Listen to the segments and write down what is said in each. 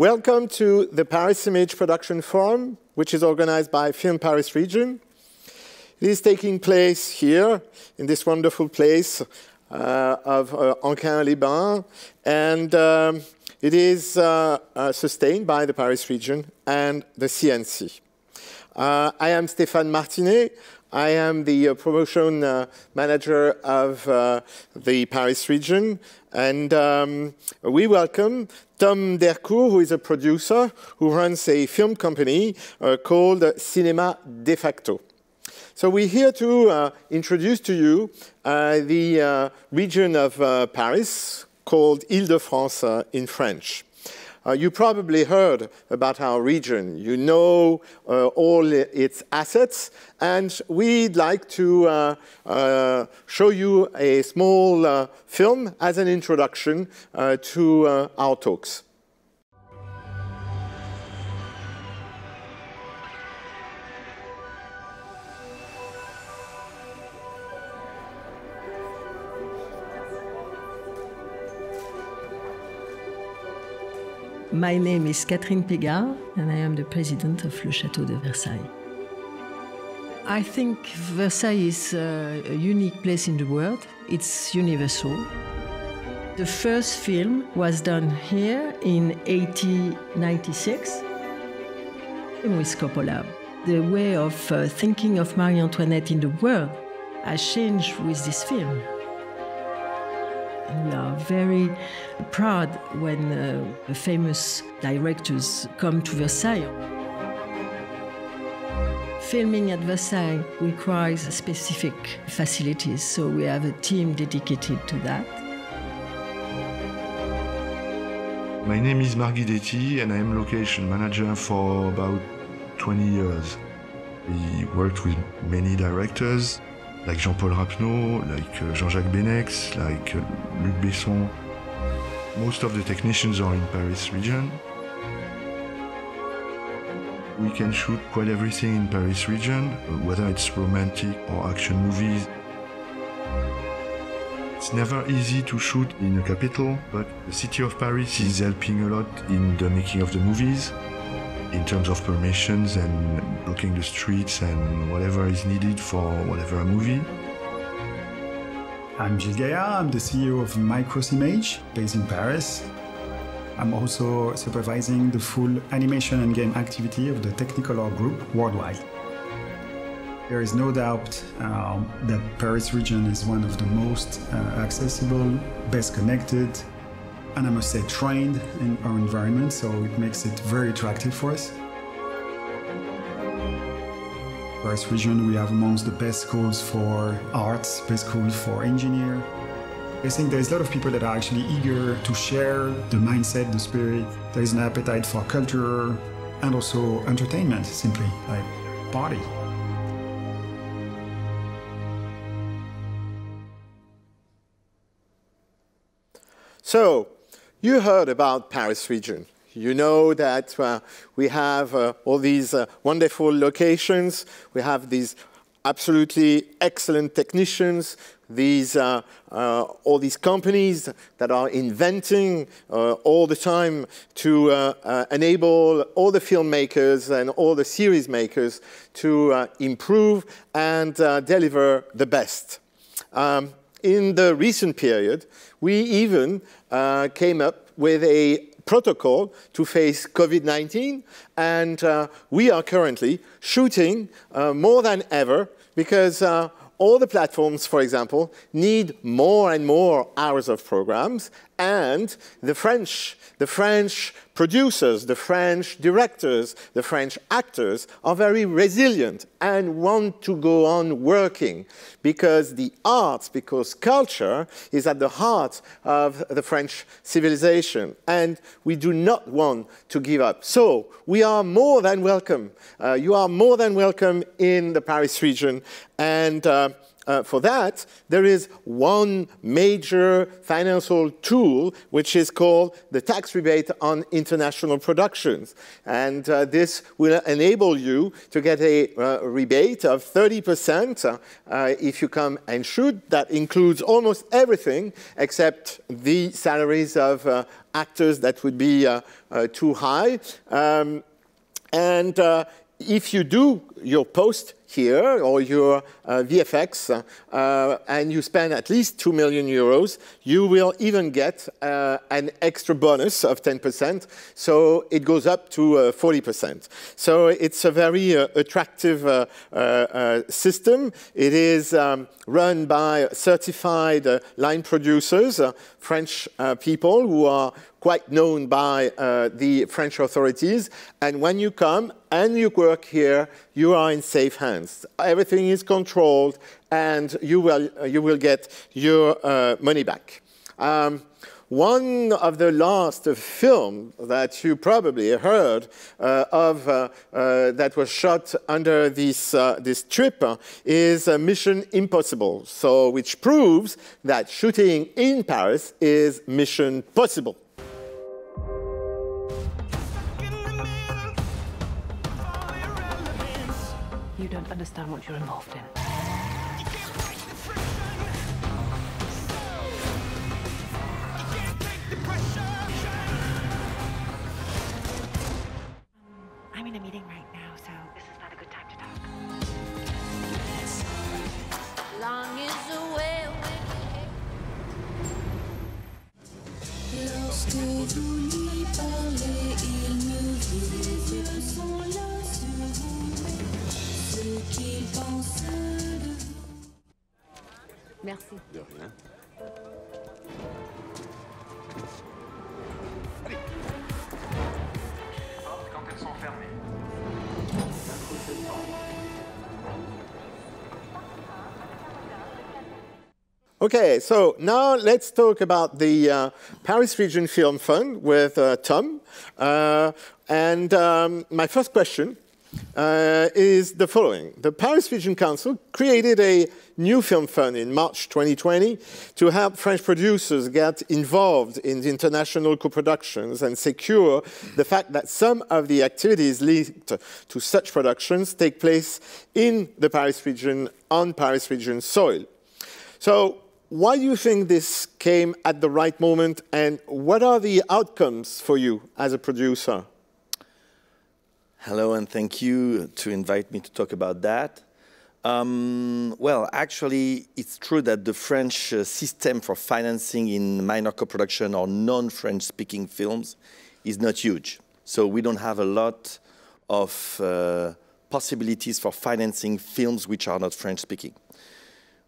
Welcome to the Paris Image Production Forum, which is organized by Film Paris Region. It is taking place here, in this wonderful place of Anquin-les-Bains, and it is sustained by the Paris region and the CNC. I am Stéphane Martinet. I am the promotion manager of the Paris region, and we welcome Tom Dercourt, who is a producer who runs a film company called Cinéma Defacto. So we're here to introduce to you the region of Paris called Île-de-France in French. You probably heard about our region. You know all its assets, and we'd like to show you a small film as an introduction to our talks. My name is Catherine Pégard, and I am the president of Le Château de Versailles. I think Versailles is a unique place in the world. It's universal. The first film was done here in 1896 with Coppola. The way of thinking of Marie Antoinette in the world has changed with this film. We are very proud when famous directors come to Versailles. Filming at Versailles requires specific facilities, so we have a team dedicated to that. My name is Marc Guidetti, and I am location manager for about 20 years. We worked with many directors, like Jean-Paul Rapneau, like Jean-Jacques Benex, like Luc Besson. Most of the technicians are in Paris region. We can shoot quite everything in Paris region, whether it's romantic or action movies. It's never easy to shoot in a capital, but the city of Paris is helping a lot in the making of the movies, in terms of permissions and blocking the streets and whatever is needed for whatever movie. I'm Gilles Gaillard, I'm the CEO of Micros Image, based in Paris. I'm also supervising the full animation and game activity of the Technicolor Group worldwide. There is no doubt that Paris region is one of the most accessible, best connected, and I must say trained in our environment, so it makes it very attractive for us. Paris region, we have amongst the best schools for arts, best schools for engineer. I think there's a lot of people that are actually eager to share the mindset, the spirit. There's an appetite for culture and also entertainment, simply, like party. So, you heard about Paris region. You know that we have all these wonderful locations. We have these absolutely excellent technicians, all these companies that are inventing all the time to enable all the filmmakers and all the series makers to improve and deliver the best. In the recent period, we even came up with a protocol to face COVID-19, and we are currently shooting more than ever because all the platforms, for example, need more and more hours of programs, and the French producers, the French directors, the French actors are very resilient and want to go on working because the arts, because culture is at the heart of the French civilization, and we do not want to give up. So we are more than welcome. You are more than welcome in the Paris region, and for that, there is one major financial tool, which is called the tax rebate on international productions. And this will enable you to get a rebate of 30% if you come and shoot. That includes almost everything except the salaries of actors that would be too high. If you do your post here or your VFX and you spend at least 2 million euros, you will even get an extra bonus of 10%. So it goes up to 40%. So it's a very attractive system. It is run by certified line producers, French people who are quite known by the French authorities. And when you come and you work here, you are in safe hands. Everything is controlled, and you will get your money back. One of the last film that you probably heard of that was shot under this trip is Mission Impossible, so which proves that shooting in Paris is mission possible. You don't understand what you're involved in. I'm in a meeting right now, so this is not a good time to talk. Long is the way Lorsque vous lui parlez, il me dit ses yeux sont là sur vous. Ce qu'il pense de vous. Merci. De rien. Allez. Quand elles sont fermées. Okay, so now let's talk about the Paris Region Film Fund with Tom. My first question is the following. The Paris Region Council created a new film fund in March 2020 to help French producers get involved in the international co-productions and secure the fact that some of the activities linked to such productions take place in the Paris region, on Paris region soil. So, why do you think this came at the right moment, and what are the outcomes for you as a producer? Hello, and thank you to invite me to talk about that. Well, actually, it's true that the French system for financing in minor co-production or non-French speaking films is not huge. So we don't have a lot of possibilities for financing films which are not French speaking.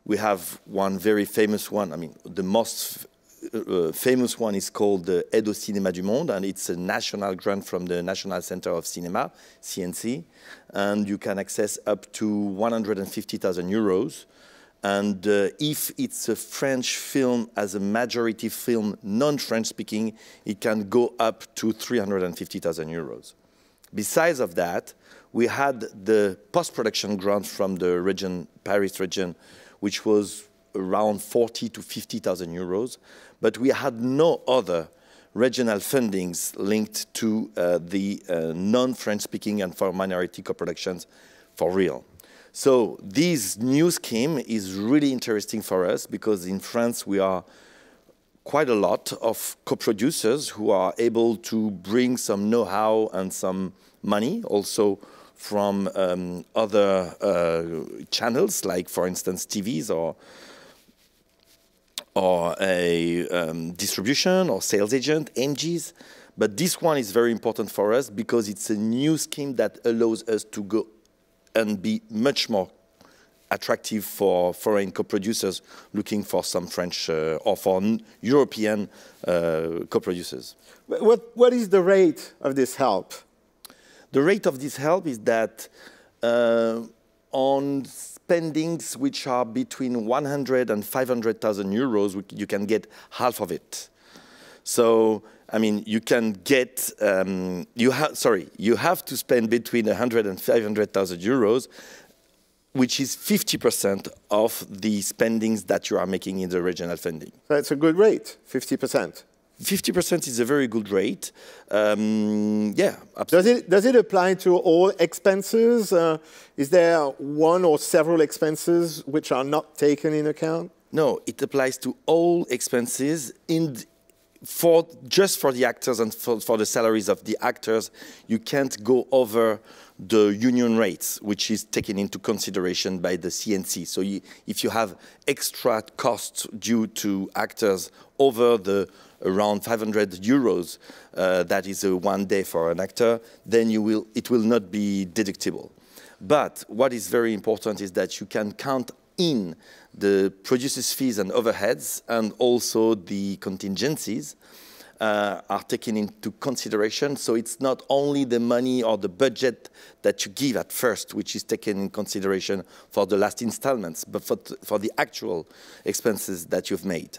We have one very famous one. I mean, the most famous one is called the Aide au Cinéma du Monde, and it's a national grant from the National Center of Cinema, CNC, and you can access up to 150,000 euros. And if it's a French film as a majority film, non-French speaking, it can go up to 350,000 euros. Besides of that, we had the post-production grant from the region, Paris region, which was around 40 to 50,000 euros, but we had no other regional fundings linked to the non-French speaking and for minority co-productions for real. So this new scheme is really interesting for us because in France we are quite a lot of co-producers who are able to bring some know-how and some money also from other channels, like, for instance, TVs or a distribution or sales agent, MGs. But this one is very important for us because it's a new scheme that allows us to go and be much more attractive for foreign co-producers looking for some French or for European co-producers. What is the rate of this help? The rate of this help is that on spendings which are between 100 and 500,000 euros, you can get half of it. So, I mean, you can get, you have to spend between 100 and 500,000 euros. which is 50% of the spendings that you are making in the regional funding. That's a good rate, 50%. 50% is a very good rate. Yeah, absolutely. Does it apply to all expenses? Is there one or several expenses which are not taken in account? No, it applies to all expenses just for the actors and for the salaries of the actors. You can't go over the union rates, which is taken into consideration by the CNC. So if you have extra costs due to actors over the around 500 euros, that is a 1 day for an actor, then it will not be deductible. But what is very important is that you can count in the producer's fees and overheads, and also the contingencies are taken into consideration. So it's not only the money or the budget that you give at first, which is taken in consideration for the last installments, but for the actual expenses that you've made.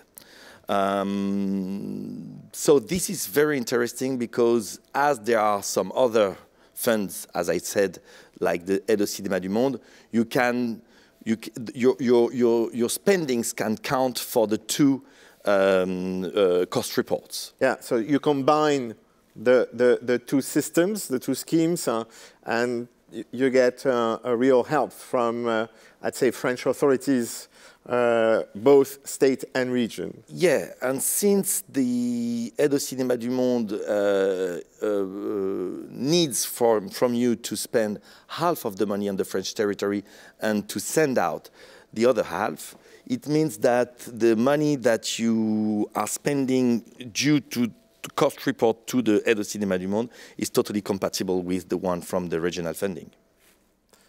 So this is very interesting because as there are some other funds, as I said, like the Aide au Cinéma du Monde, your spendings can count for the two cost reports. Yeah, so you combine the two systems, the two schemes, and you get a real help from, I'd say, French authorities, both state and region. Yeah, and since the Aide au Cinéma du Monde needs from you to spend half of the money on the French territory and to send out the other half, it means that the money that you are spending due to the cost report to the Aide au Cinéma du Monde is totally compatible with the one from the regional funding.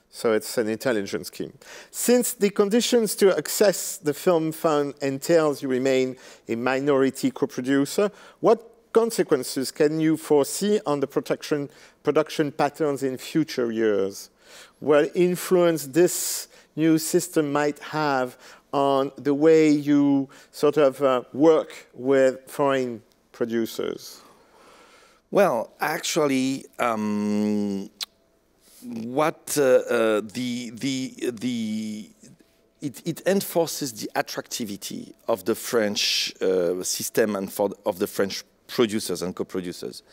So it's an intelligent scheme. Since the conditions to access the film fund entails you remain a minority co-producer, what consequences can you foresee on the production patterns in future years? What influence this new system might have on the way you sort of work with foreign producers? Well, actually, it enforces the attractivity of the French system and of the French producers and co-producers.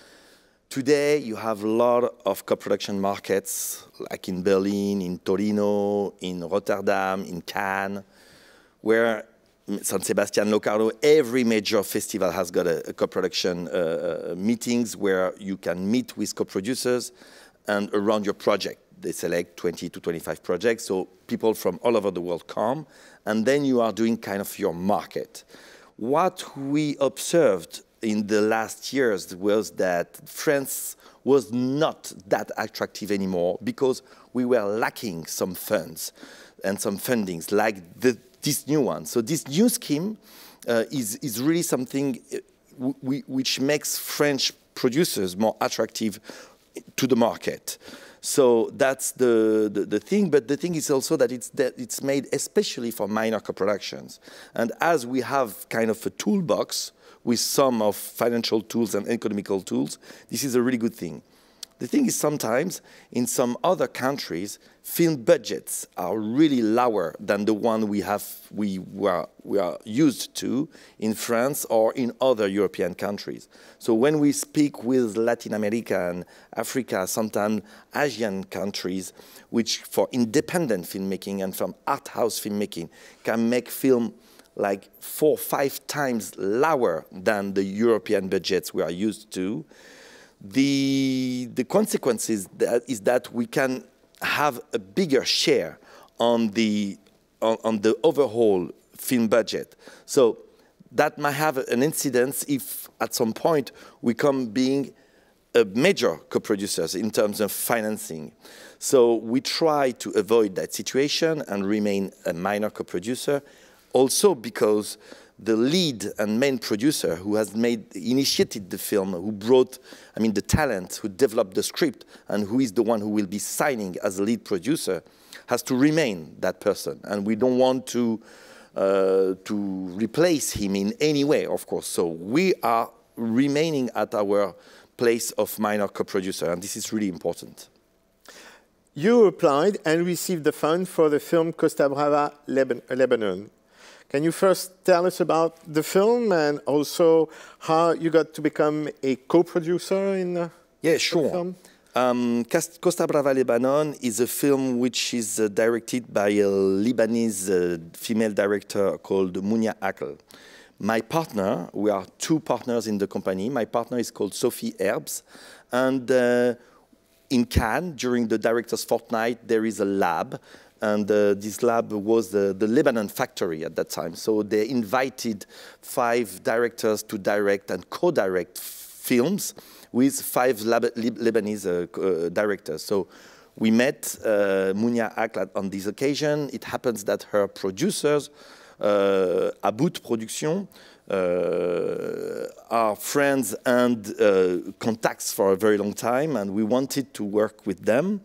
Today, you have a lot of co-production markets, like in Berlin, in Torino, in Rotterdam, in Cannes, where San Sebastian, Locarno, every major festival has got a co-production meetings where you can meet with co-producers and around your project. They select 20 to 25 projects, so people from all over the world come, and then you are doing kind of your market. What we observed in the last years was that France was not that attractive anymore because we were lacking some funds and some fundings like this new one. So this new scheme is really something which makes French producers more attractive to the market. So that's the thing, but the thing is also that it's made especially for minor co-productions. And as we have kind of a toolbox with some of financial tools and economical tools, this is a really good thing. The thing is sometimes in some other countries, film budgets are really lower than the one we are used to in France or in other European countries. So when we speak with Latin America and Africa, sometimes Asian countries, which for independent filmmaking and from art house filmmaking can make film like 4 or 5 times lower than the European budgets we are used to, the consequence is that we can have a bigger share on the overall film budget. So that might have an incidence if at some point we come being a major co-producers in terms of financing. So we try to avoid that situation and remain a minor co-producer, also because the lead and main producer who has initiated the film, who brought, the talent, who developed the script, and who is the one who will be signing as a lead producer, has to remain that person. And we don't want to replace him in any way, of course. So we are remaining at our place of minor co-producer, and this is really important. you applied and received the fund for the film Costa Brava, Lebanon. Can you first tell us about the film and also how you got to become a co-producer in the film? Costa Brava, Lebanon is a film which is directed by a Lebanese female director called Mounia Akl. My partner, we are two partners in the company. My partner is called Sophie Herbs. And in Cannes, during the director's fortnight, there is a lab. And this lab was the Lebanon factory at that time. So they invited 5 directors to direct and co-direct films with 5 Lebanese directors. So we met Mounia Akl on this occasion. It happens that her producers, About Production, are friends and contacts for a very long time, and we wanted to work with them.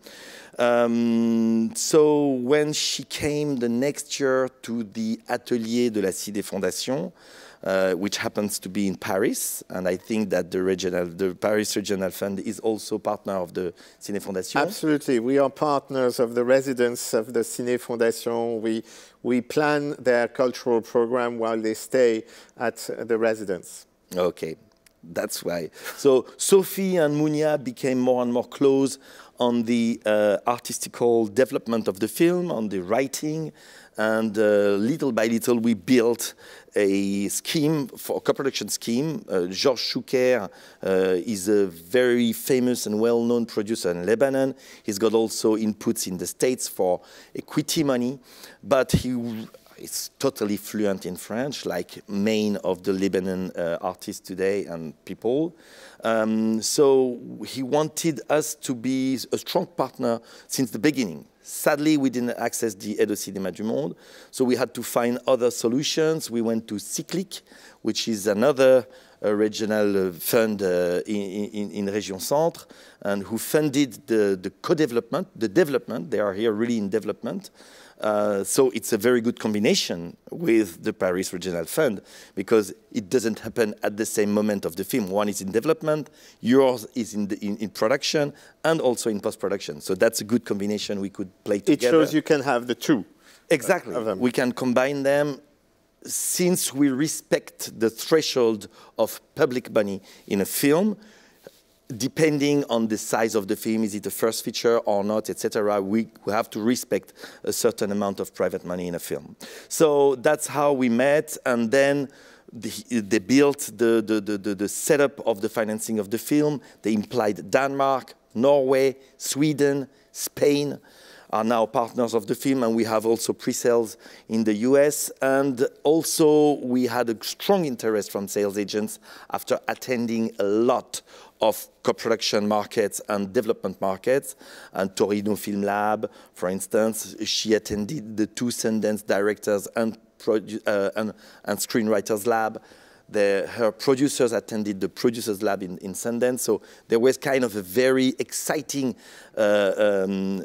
So when she came the next year to the atelier de la Cité Fondation, which happens to be in Paris, and I think that the Paris Regional Fund is also partner of the Ciné Fondation. Absolutely, we are partners of the residents of the Ciné Fondation. We plan their cultural program while they stay at the residence. Okay, that's why. So Sophie and Mounia became more and more close on the artistical development of the film, on the writing, and little by little we built a scheme, for a co-production scheme. Georges Chouker is a very famous and well-known producer in Lebanon. He's got also inputs in the States for equity money, but he is totally fluent in French, like many of the Lebanon artists today and people. So he wanted us to be a strong partner since the beginning. Sadly, we didn't access the Aide au Cinéma du Monde, so we had to find other solutions. We went to Cyclic, which is another regional fund in Région Centre, and who funded the co-development, the development. They are here really in development. So it's a very good combination with the Paris Regional Fund, because it doesn't happen at the same moment of the film. One is in development, yours is in production, and also in post-production. So that's a good combination we could play together. It shows you can have the two. Exactly. We can combine them. Since we respect the threshold of public money in a film, depending on the size of the film, is it a first feature or not, etc., we have to respect a certain amount of private money in a film. So that's how we met, and then they built the setup of the financing of the film. They implied Denmark, Norway, Sweden, Spain are now partners of the film, and we have also pre-sales in the US. And also we had a strong interest from sales agents after attending a lot of co-production markets and development markets. And Torino Film Lab, for instance, she attended the 2 Sundance Directors and Screenwriters Lab. Her producers attended the Producers Lab in Sundance, so there was kind of a very exciting around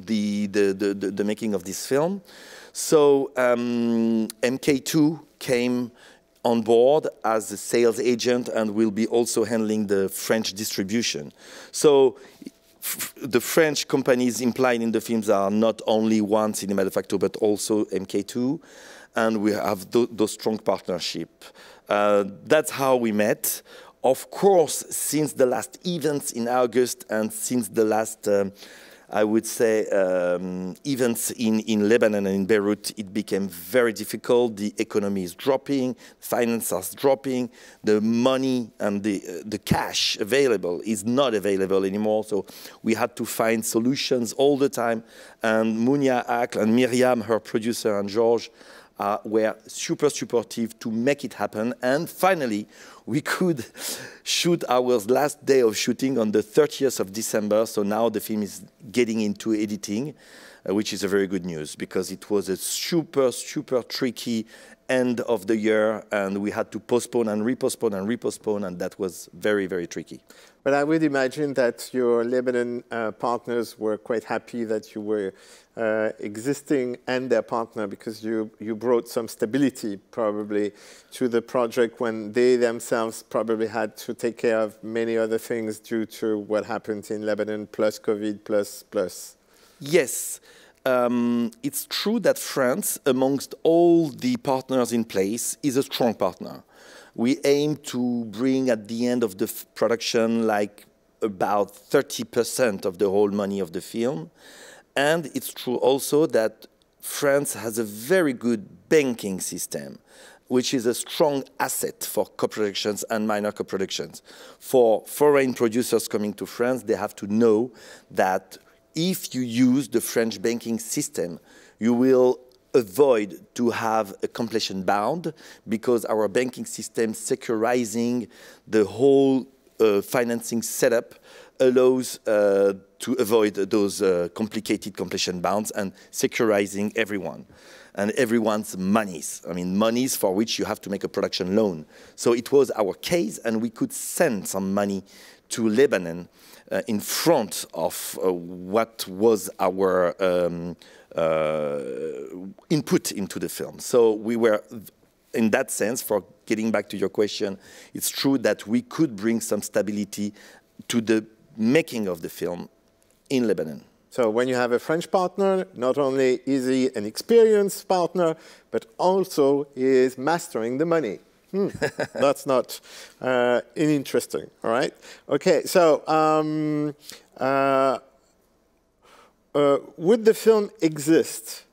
the making of this film. So MK2 came on board as a sales agent and will be also handling the French distribution. So the French companies implied in the films are not only one, Cinéma Defacto, but also MK2. And we have those strong partnership. That's how we met. Of course, since the last events in August and since the last, I would say, events in Lebanon and in Beirut, it became very difficult. The economy is dropping, finance is dropping, the money and the cash available is not available anymore. So we had to find solutions all the time. And Mounia Akl and Myriam, her producer, and Georges, were super supportive to make it happen. And finally, we could shoot our last day of shooting on the 30th of December. So now the film is getting into editing. which is a very good news because it was a super, super tricky end of the year, and we had to postpone and repostpone and repostpone, and that was very, very tricky. But I would imagine that your Lebanon partners were quite happy that you were existing and their partner, because you brought some stability probably to the project when they themselves probably had to take care of many other things due to what happened in Lebanon, plus COVID, plus. Yes. It's true that France, amongst all the partners in place, is a strong partner. We aim to bring at the end of the production like about 30% of the whole money of the film. And it's true also that France has a very good banking system, which is a strong asset for co-productions and minor co-productions. For foreign producers coming to France, they have to know that if you use the French banking system, you will avoid to have a completion bound, because our banking system securizing the whole financing setup allows to avoid those complicated completion bounds and securizing everyone and everyone's monies. I mean, monies for which you have to make a production loan. So it was our case, and we could send some money to Lebanon in front of what was our input into the film. So we were, in that sense, for getting back to your question, it's true that we could bring some stability to the making of the film in Lebanon. So when you have a French partner, not only is he an experienced partner, but also is mastering the money. That's not interesting, all right? Okay, so would the film exist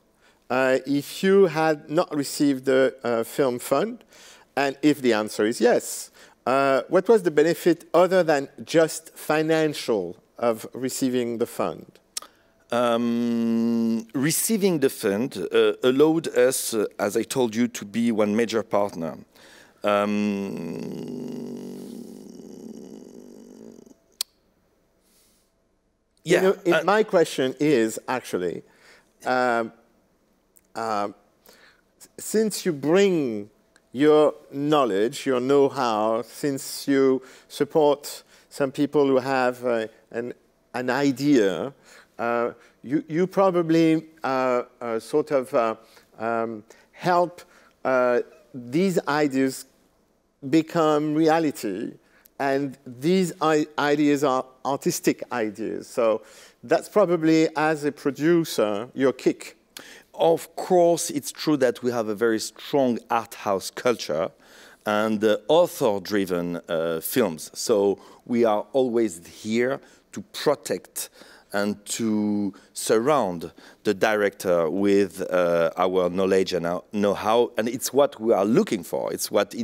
if you had not received the film fund? And if the answer is yes, what was the benefit other than just financial of receiving the fund? Receiving the fund allowed us, as I told you, to be one major partner. Yeah. You know, my question is actually, since you bring your knowledge, your know-how, since you support some people who have an idea, you probably sort of help these ideas become reality, and these ideas are artistic ideas. So that's probably, as a producer, your kick. Of course, it's true that we have a very strong art house culture and author-driven films. So we are always here to protect and to surround the director with our knowledge and our know-how, and it's what we are looking for. It's what is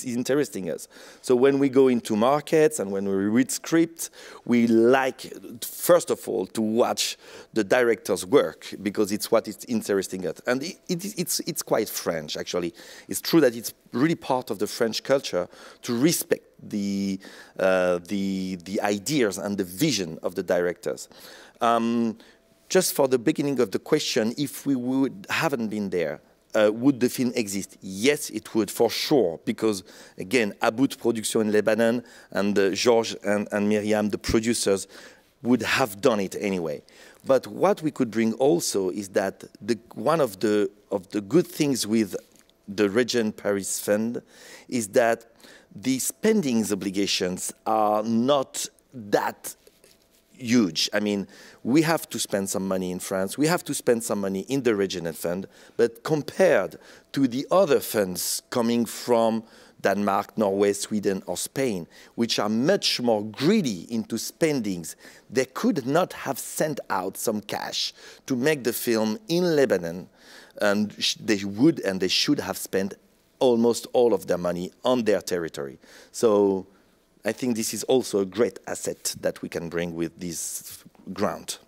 interesting us. So when we go into markets and when we read scripts, we like, first of all, to watch the director's work, because it's what is interesting us. And it's quite French, actually. It's true that it's really part of the French culture to respect the ideas and the vision of the directors. Just for the beginning of the question, if we haven't been there, would the film exist? Yes, it would, for sure, because, again, Aboud Production in Lebanon and Georges and Myriam, the producers, would have done it anyway. But what we could bring also is that one of the good things with the Region Paris Fund is that the spending obligations are not that huge. I mean, we have to spend some money in France, we have to spend some money in the regional fund, but compared to the other funds coming from Denmark, Norway, Sweden, or Spain, which are much more greedy into spendings, they could not have sent out some cash to make the film in Lebanon, and they would and they should have spent almost all of their money on their territory. So I think this is also a great asset that we can bring with this grant.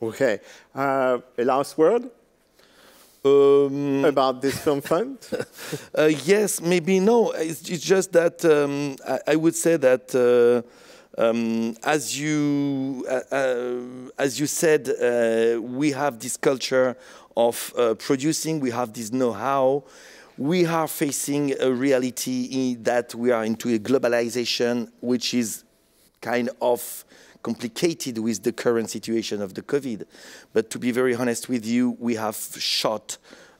Okay. A last word about this film fund? Yes, maybe no. It's just that I would say that As you said, we have this culture of producing, we have this know-how. We are facing a reality that we are into a globalization, which is kind of complicated with the current situation of the COVID. But to be very honest with you, we have shot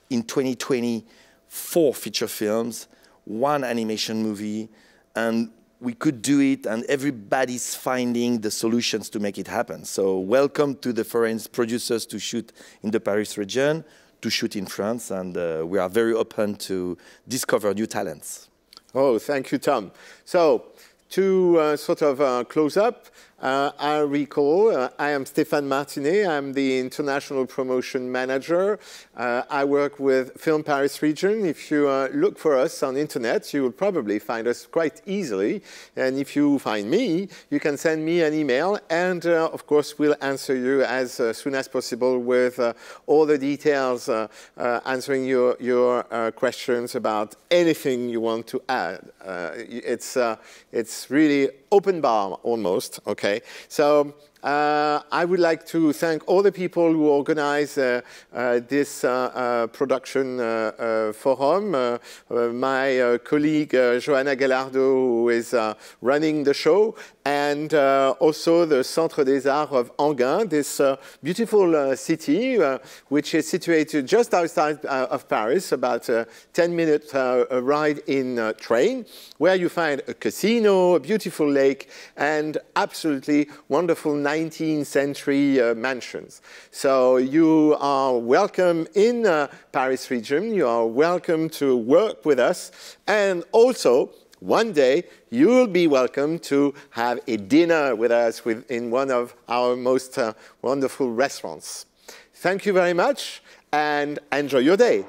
in 2020 4 feature films, 1 animation movie, and we could do it, and everybody's finding the solutions to make it happen. So welcome to the foreign producers to shoot in the Paris region, to shoot in France, and we are very open to discover new talents. Oh, thank you, Tom. So, to sort of close up, I recall I am Stéphane Martinet. I'm the International Promotion Manager. I work with Film Paris Region. If you look for us on internet, you will probably find us quite easily. And if you find me, you can send me an email. And of course, we'll answer you as soon as possible with all the details, answering your questions about anything you want to add. It's really open bar almost, okay? So I would like to thank all the people who organize this production forum. My colleague Johanna Gallardo, who is running the show, and also the Centre des Arts of Enghien, this beautiful city, which is situated just outside of Paris, about a 10-minute ride in train, where you find a casino, a beautiful lake, and absolutely wonderful 19th century mansions. So you are welcome in Paris region. You are welcome to work with us. And also, one day, you'll be welcome to have a dinner with us in one of our most wonderful restaurants. Thank you very much, and enjoy your day.